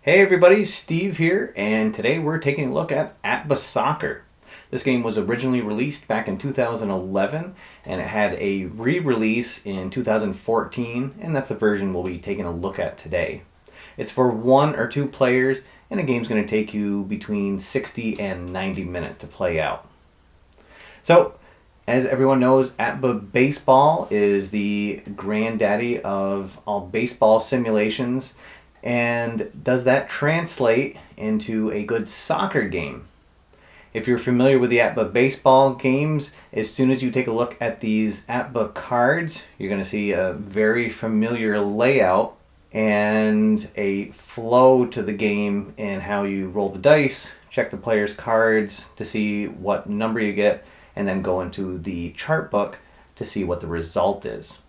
Hey everybody, Steve here, and today we're taking a look at APBA Soccer. This game was originally released back in 2011, and it had a re-release in 2014, and that's the version we'll be taking a look at today. It's for 1 or 2 players, and the game's going to take you between 60 and 90 minutes to play out. So, as everyone knows, APBA Baseball is the granddaddy of all baseball simulations. And does that translate into a good soccer game? If you're familiar with the APBA baseball games, as soon as you take a look at these APBA cards, you're going to see a very familiar layout and a flow to the game and how you roll the dice, check the player's cards to see what number you get, and then go into the chart book to see what the result is.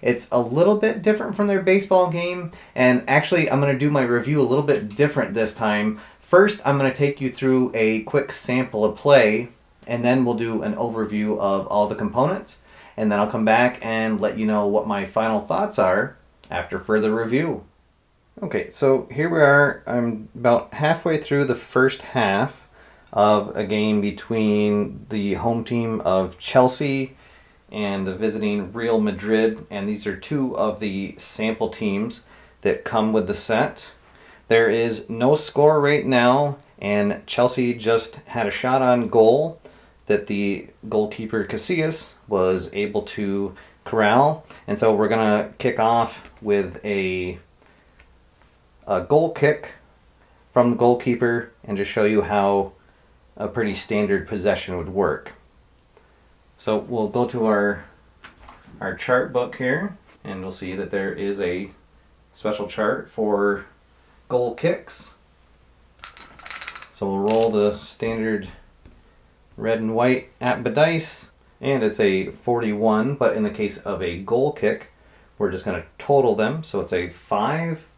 It's a little bit different from their baseball game, and actually I'm going to do my review a little bit different this time. First, I'm going to take you through a quick sample of play, and then we'll do an overview of all the components, and then I'll come back and let you know what my final thoughts are after further review. Okay, so here we are. I'm about halfway through the first half of a game between the home team of Chelsea and the visiting Real Madrid, and these are 2 of the sample teams that come with the set. There is no score right now, and Chelsea just had a shot on goal that the goalkeeper Casillas was able to corral, and so we're going to kick off with a goal kick from the goalkeeper and just show you how a pretty standard possession would work. So we'll go to our chart book here, and we'll see that there is a special chart for goal kicks. So we'll roll the standard red and white APBA dice, and it's a 41, but in the case of a goal kick, we're just going to total them, so it's a 5.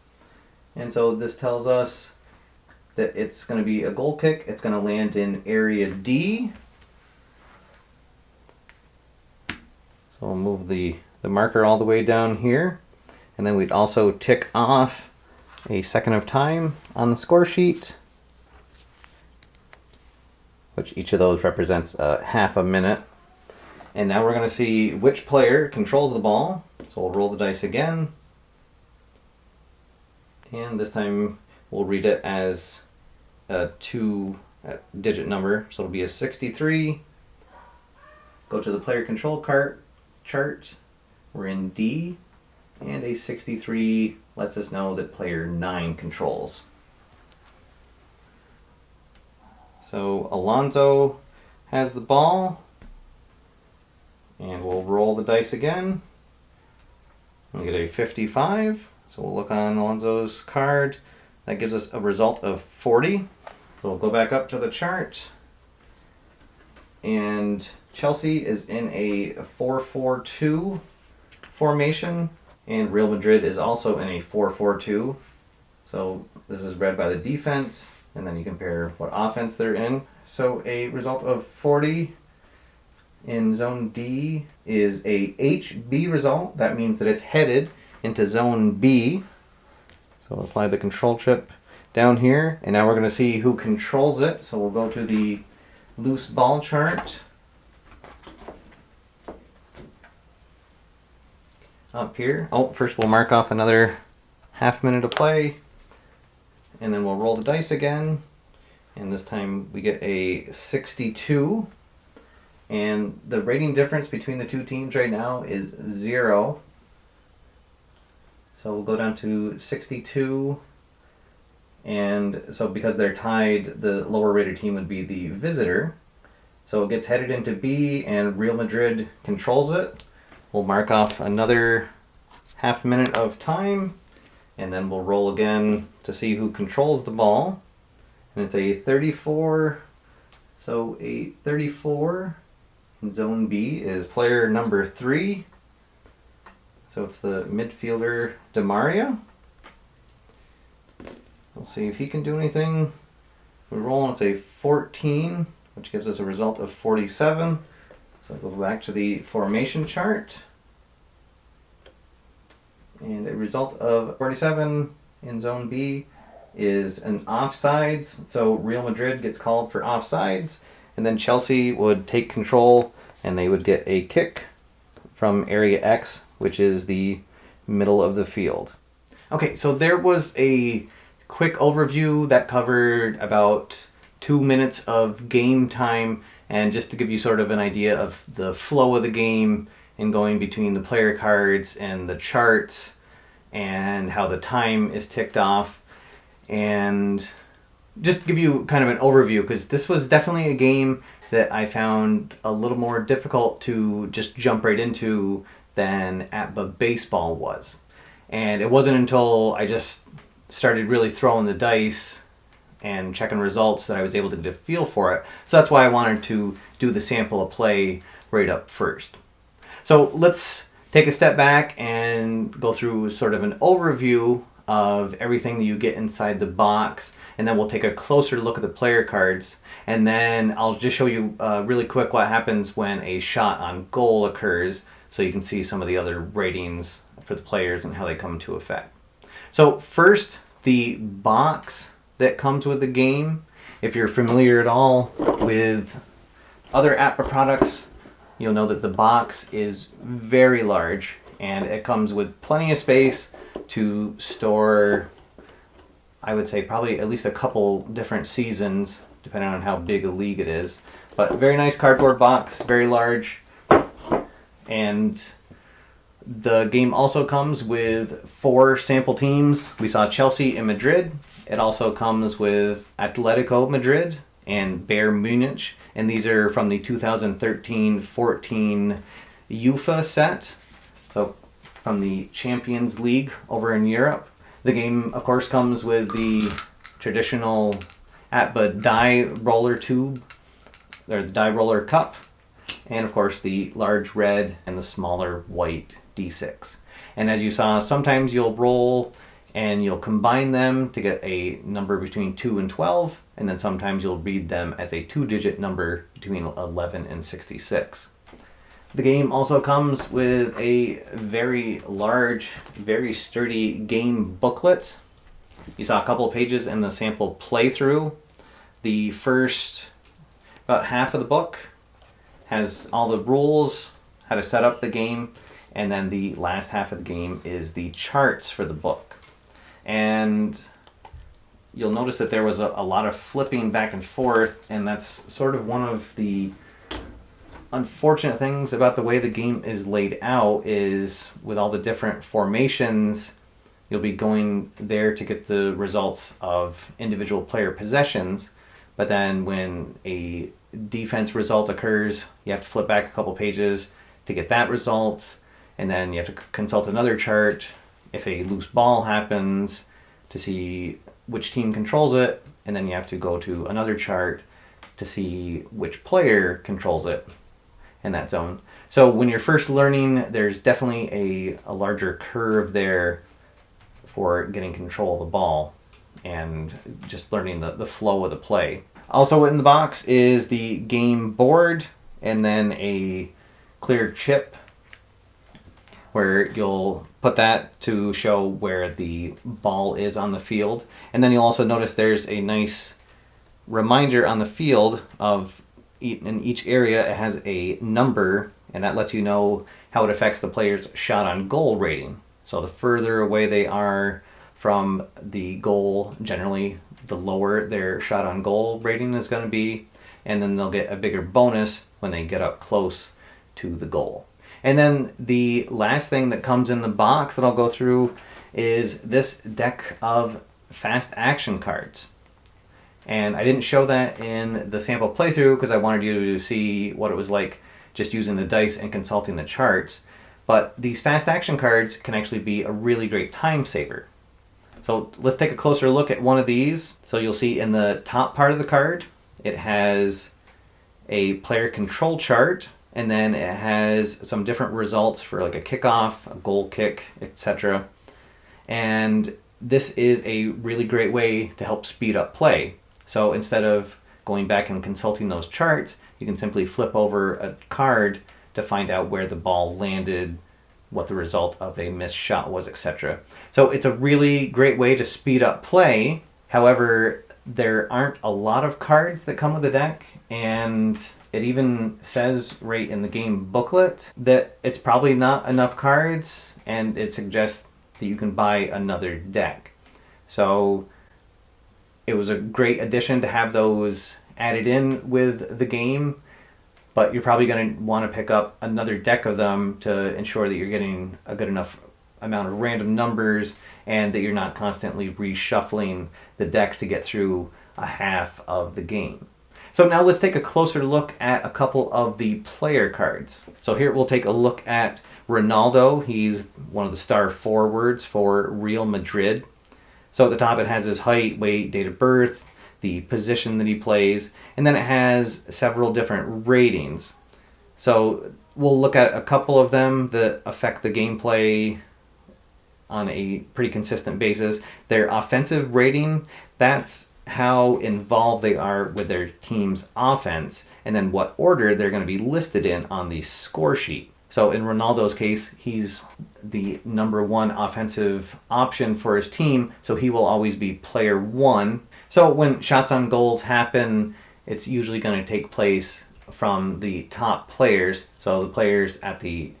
And so this tells us that it's going to be a goal kick. It's going to land in area D. We'll move the marker all the way down here, and then we'd also tick off a second of time on the score sheet, which each of those represents half a minute. And now we're going to see which player controls the ball. So we'll roll the dice again, and this time we'll read it as a 2-digit number, so it'll be a 63. Go to the player control chart, we're in D, and a 63 lets us know that player 9 controls. So Alonso has the ball, and we'll roll the dice again. We'll get a 55, so we'll look on Alonso's card. That gives us a result of 40. So we'll go back up to the chart, and Chelsea is in a 4-4-2 formation, and Real Madrid is also in a 4-4-2. So this is read by the defense, and then you compare what offense they're in. So a result of 40 in zone D is a HB result. That means that it's headed into zone B. So we'll slide the control chip down here, and now we're going to see who controls it. So we'll go to the loose ball chart. Up here. First we'll mark off another half minute of play, and then we'll roll the dice again, and this time we get a 62, and the rating difference between the 2 teams right now is 0. So we'll go down to 62, and so because they're tied, the lower rated team would be the visitor. So it gets headed into B, and Real Madrid controls it. We'll mark off another half minute of time, and then we'll roll again to see who controls the ball. And it's a 34. So a 34 in zone B is player number 3. So it's the midfielder Demaria. We'll see if he can do anything. We roll, and it's a 14, which gives us a result of 47. So go back to the formation chart, and a result of 47 in zone B is an offsides. So Real Madrid gets called for offsides, and then Chelsea would take control and they would get a kick from area X, which is the middle of the field. Okay, so there was a quick overview that covered about 2 minutes of game time, and just to give you sort of an idea of the flow of the game and going between the player cards and the charts and how the time is ticked off, and just to give you kind of an overview, because this was definitely a game that I found a little more difficult to just jump right into than APBA Baseball was. And it wasn't until I just started really throwing the dice and checking results that I was able to get a feel for it. So that's why I wanted to do the sample of play right up first. So let's take a step back and go through sort of an overview of everything that you get inside the box, and then we'll take a closer look at the player cards, and then I'll just show you really quick what happens when a shot on goal occurs, so you can see some of the other ratings for the players and how they come into effect. So first, the box that comes with the game. If you're familiar at all with other APBA products, you'll know that the box is very large, and it comes with plenty of space to store, I would say, probably at least a couple different seasons, depending on how big a league it is. But very nice cardboard box, very large. And the game also comes with 4 sample teams. We saw Chelsea and Madrid. It also comes with Atletico Madrid and Bayern Munich. And these are from the 2013-14 UEFA set. So from the Champions League over in Europe. The game, of course, comes with the traditional APBA die roller tube, or the die roller cup, and of course the large red and the smaller white D6. And as you saw, sometimes you'll roll and you'll combine them to get a number between 2 and 12, and then sometimes you'll read them as a 2-digit number between 11 and 66. The game also comes with a very large, very sturdy game booklet. You saw a couple of pages in the sample playthrough. The first about half of the book has all the rules, how to set up the game, and then the last half of the game is the charts for the book. And you'll notice that there was a lot of flipping back and forth, and that's sort of one of the unfortunate things about the way the game is laid out. Is with all the different formations, you'll be going there to get the results of individual player possessions, but then when a defense result occurs, you have to flip back a couple pages to get that result, and then you have to consult another chart if a loose ball happens to see which team controls it, and then you have to go to another chart to see which player controls it in that zone. So when you're first learning, there's definitely a larger curve there for getting control of the ball and just learning the flow of the play. Also in the box is the game board, and then a clear chip where you'll put that to show where the ball is on the field. And then you'll also notice there's a nice reminder on the field of in each area it has a number, and that lets you know how it affects the player's shot on goal rating. So the further away they are from the goal, generally the lower their shot on goal rating is going to be, and then they'll get a bigger bonus when they get up close to the goal. And then the last thing that comes in the box that I'll go through is this deck of fast action cards. And I didn't show that in the sample playthrough because I wanted you to see what it was like just using the dice and consulting the charts. But these fast action cards can actually be a really great time saver. So let's take a closer look at one of these. So you'll see in the top part of the card, it has a player control chart, and then it has some different results for like a kickoff, a goal kick, etc. And this is a really great way to help speed up play. So instead of going back and consulting those charts, you can simply flip over a card to find out where the ball landed, what the result of a missed shot was, etc. So it's a really great way to speed up play, However, there aren't a lot of cards that come with the deck, and it even says right in the game booklet that it's probably not enough cards, and it suggests that you can buy another deck. So it was a great addition to have those added in with the game, but you're probably going to want to pick up another deck of them to ensure that you're getting a good enough amount of random numbers and that you're not constantly reshuffling the deck to get through a half of the game. So now let's take a closer look at a couple of the player cards. So here we'll take a look at Ronaldo. He's one of the star forwards for Real Madrid. So at the top it has his height, weight, date of birth, the position that he plays, and then it has several different ratings. So we'll look at a couple of them that affect the gameplay on a pretty consistent basis. Their offensive rating, that's how involved they are with their team's offense, and then what order they're going to be listed in on the score sheet. So in Ronaldo's case, he's the number one offensive option for his team, so he will always be player one. So when shots on goals happen, it's usually going to take place from the top players. So the players at the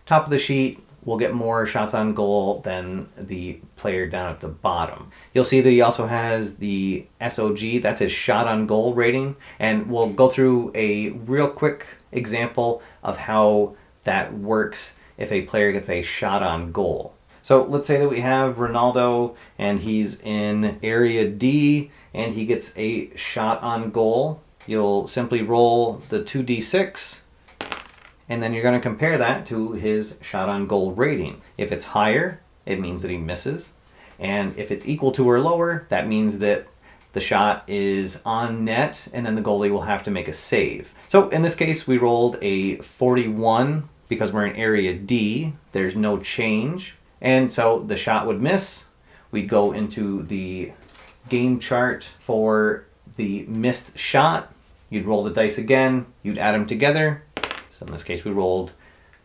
top of the sheet will get more shots on goal than the player down at the bottom. You'll see that he also has the SOG, that's his shot on goal rating, and we'll go through a real quick example of how that works if a player gets a shot on goal. So let's say that we have Ronaldo and he's in area D and he gets a shot on goal. You'll simply roll the 2d6, and then you're going to compare that to his shot on goal rating. If it's higher, it means that he misses. And if it's equal to or lower, that means that the shot is on net, and then the goalie will have to make a save. So in this case, we rolled a 41 because we're in area D. There's no change. And so the shot would miss. We'd go into the game chart for the missed shot. You'd roll the dice again. You'd add them together. So in this case, we rolled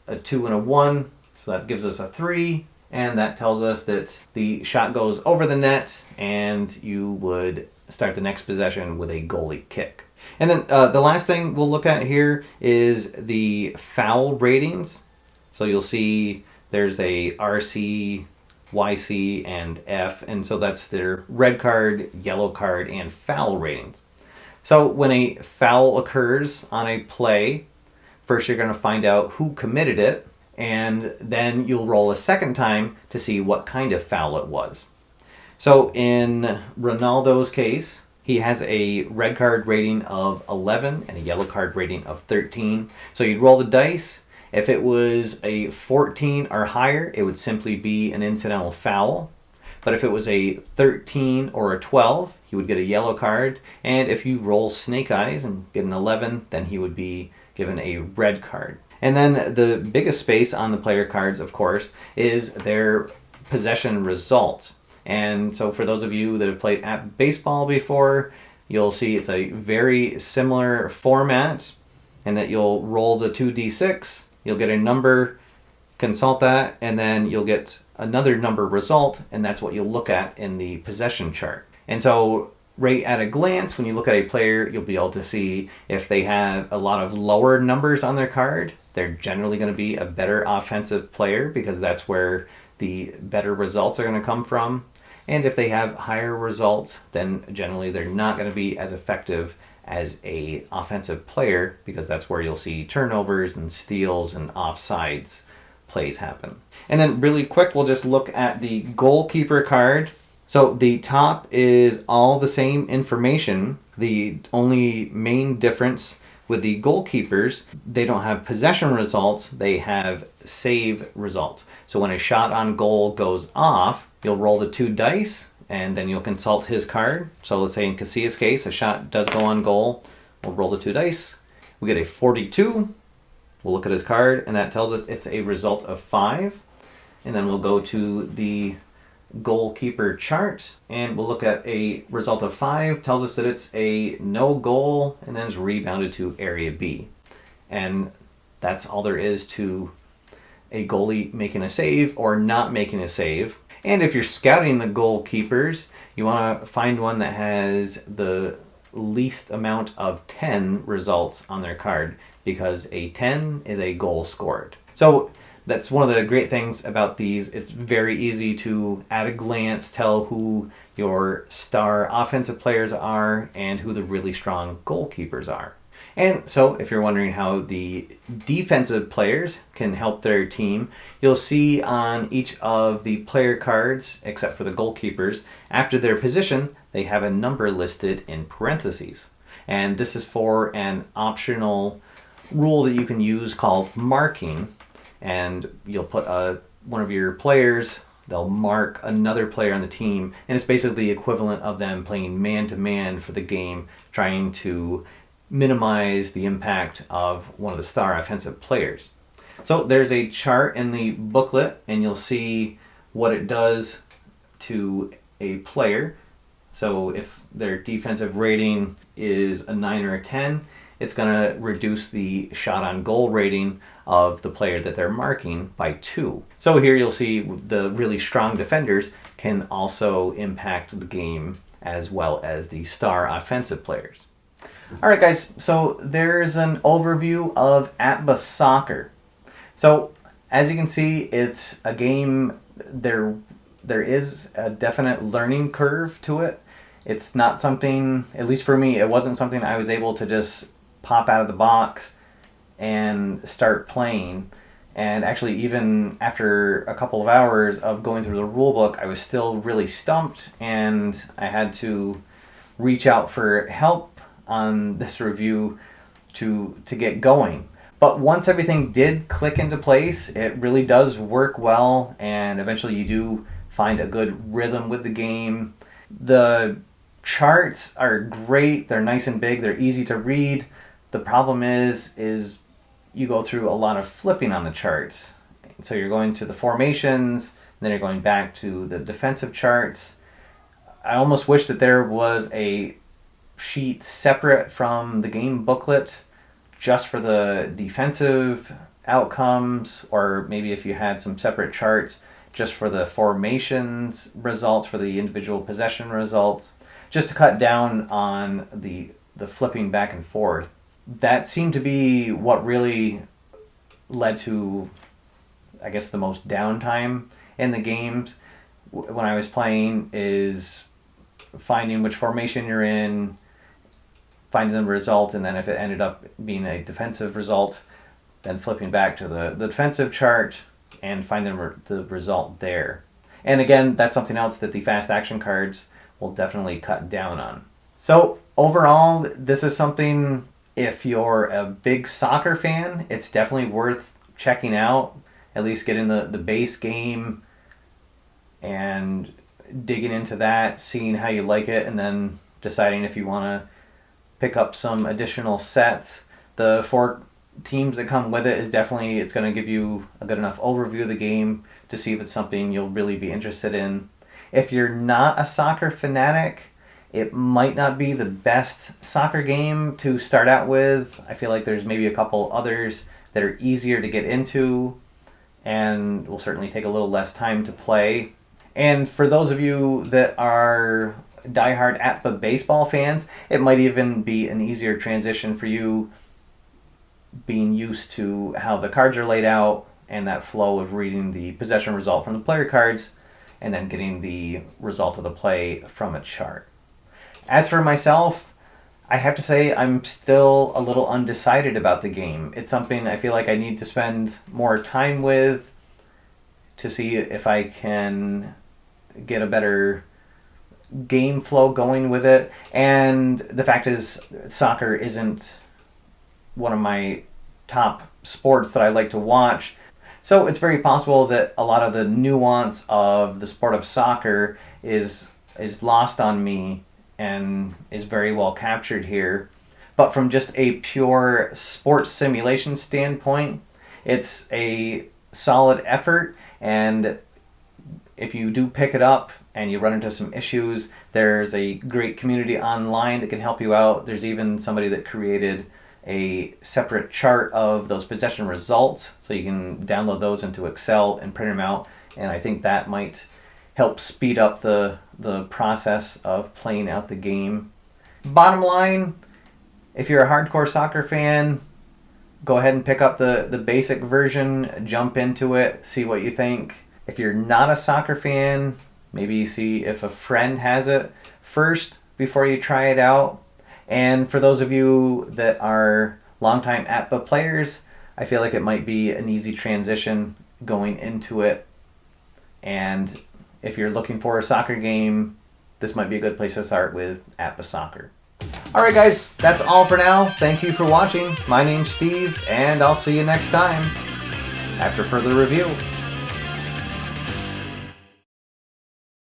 a 2 and a 1, so that gives us a 3, and that tells us that the shot goes over the net, and you would start the next possession with a goalie kick. And then the last thing we'll look at here is the foul ratings. So you'll see there's a RC, YC, and F, and so that's their red card, yellow card, and foul ratings. So when a foul occurs on a play, first you're going to find out who committed it, and then you'll roll a second time to see what kind of foul it was. So in Ronaldo's case, he has a red card rating of 11 and a yellow card rating of 13. So you'd roll the dice. If it was a 14 or higher, it would simply be an incidental foul. But if it was a 13 or a 12, he would get a yellow card. And if you roll snake eyes and get an 11, then he would be given a red card. And then the biggest space on the player cards, of course, is their possession result. And so for those of you that have played at baseball before, you'll see it's a very similar format, and that you'll roll the 2d6, you'll get a number, consult that, and then you'll get another number result, and that's what you'll look at in the possession chart. And so right at a glance, when you look at a player, you'll be able to see if they have a lot of lower numbers on their card, they're generally going to be a better offensive player because that's where the better results are going to come from. And if they have higher results, then generally they're not going to be as effective as a offensive player because that's where you'll see turnovers and steals and offsides plays happen. And then really quick, we'll just look at the goalkeeper card. So the top is all the same information. The only main difference with the goalkeepers, they don't have possession results, they have save results. So when a shot on goal goes off, you'll roll the 2 dice and then you'll consult his card. So let's say in Casillas' case, a shot does go on goal. We'll roll the 2 dice. We get a 42. We'll look at his card and that tells us it's a result of 5. And then we'll go to the goalkeeper chart and we'll look at a result of 5, tells us that it's a no goal and then it's rebounded to area B. And that's all there is to a goalie making a save or not making a save. And if you're scouting the goalkeepers, you want to find one that has the least amount of 10 results on their card, because a 10 is a goal scored. So that's one of the great things about these. It's very easy to, at a glance, tell who your star offensive players are and who the really strong goalkeepers are. And so if you're wondering how the defensive players can help their team, you'll see on each of the player cards, except for the goalkeepers, after their position, they have a number listed in parentheses. And this is for an optional rule that you can use called marking. And you'll put one of your players, they'll mark another player on the team, and it's basically the equivalent of them playing man-to-man for the game, trying to minimize the impact of one of the star offensive players. So there's a chart in the booklet, and you'll see what it does to a player. So if their defensive rating is a 9 or a 10, it's going to reduce the shot on goal rating of the player that they're marking by 2. So here you'll see the really strong defenders can also impact the game as well as the star offensive players. All right, guys, so there's an overview of APBA Soccer. So as you can see, it's a game, there is a definite learning curve to it. It's not something, at least for me, it wasn't something I was able to just pop out of the box and start playing. And actually, even after a couple of hours of going through the rule book, I was still really stumped, and I had to reach out for help on this review to get going. But once everything did click into place, it really does work well, and eventually you do find a good rhythm with the game. The charts are great, they're nice and big, they're easy to read. The problem is you go through a lot of flipping on the charts. So you're going to the formations, then you're going back to the defensive charts. I almost wish that there was a sheet separate from the game booklet just for the defensive outcomes, or maybe if you had some separate charts just for the formations results, for the individual possession results, just to cut down on the flipping back and forth. That seemed to be what really led to, I guess, the most downtime in the games when I was playing, is finding which formation you're in, finding the result, and then if it ended up being a defensive result, then flipping back to the defensive chart and finding the result there. And again, that's something else that the fast action cards will definitely cut down on. So overall, this is something, if you're a big soccer fan, it's definitely worth checking out, at least getting the base game and digging into that, seeing how you like it, and then deciding if you want to pick up some additional sets. The 4 teams that come with it is definitely, it's going to give you a good enough overview of the game to see if it's something you'll really be interested in. If you're not a soccer fanatic, it might not be the best soccer game to start out with. I feel like there's maybe a couple others that are easier to get into and will certainly take a little less time to play. And for those of you that are diehard APBA baseball fans, it might even be an easier transition for you, being used to how the cards are laid out and that flow of reading the possession result from the player cards and then getting the result of the play from a chart. As for myself, I have to say I'm still a little undecided about the game. It's something I feel like I need to spend more time with to see if I can get a better game flow going with it. And the fact is, soccer isn't one of my top sports that I like to watch. So it's very possible that a lot of the nuance of the sport of soccer is lost on me and is very well captured here. But from just a pure sports simulation standpoint, it's a solid effort, and if you do pick it up and you run into some issues, there's a great community online that can help you out. There's even somebody that created a separate chart of those possession results, so you can download those into Excel and print them out, and I think that might help speed up the process of playing out the game. Bottom line, if you're a hardcore soccer fan, go ahead and pick up the basic version, jump into it, see what you think. If you're not a soccer fan, maybe see if a friend has it first before you try it out. And for those of you that are longtime APBA players, I feel like it might be an easy transition going into it. And if you're looking for a soccer game, this might be a good place to start with APBA Soccer. Alright guys, that's all for now. Thank you for watching. My name's Steve, and I'll see you next time after further review.